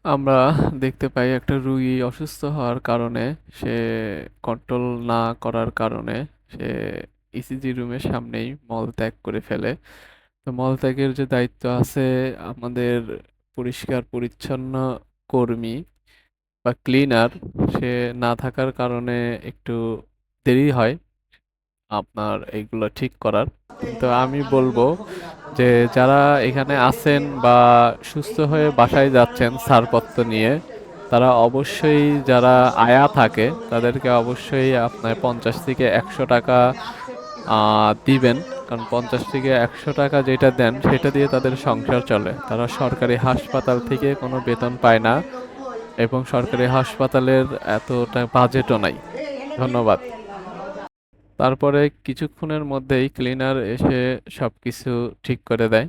আমরা দেখতে পাই একটা রুগী অসুস্থ হওয়ার কারণে সে কন্ট্রোল না করার কারণে সে ইসিজি রুমের সামনেই মলত্যাগ করে ফেলে। তো মলত্যাগের যে দায়িত্ব আছে আমাদের পরিষ্কার পরিচ্ছন্ন কর্মী বা ক্লিনার, সে না থাকার কারণে একটু দেরি হয় আপনার এইগুলো ঠিক করার। কিন্তু আমি বলবো যে যারা এখানে আছেন বা সুস্থ হয়ে বাসায় যাচ্ছেন ছাড়পত্র নিয়ে, তারা অবশ্যই, যারা আয়া থাকে তাদেরকে অবশ্যই আপনার 50 থেকে 100 টাকা দিবেন। কারণ 50 থেকে 100 টাকা যেটা দেন সেটা দিয়ে তাদের সংসার চলে। তারা সরকারি হাসপাতাল থেকে কোনো বেতন পায় না এবং সরকারি হাসপাতালের এতটা বাজেটও নাই। ধন্যবাদ। তারপরে কিছুক্ষণের মধ্যেই ক্লিনার এসে সবকিছু ঠিক করে দেয়।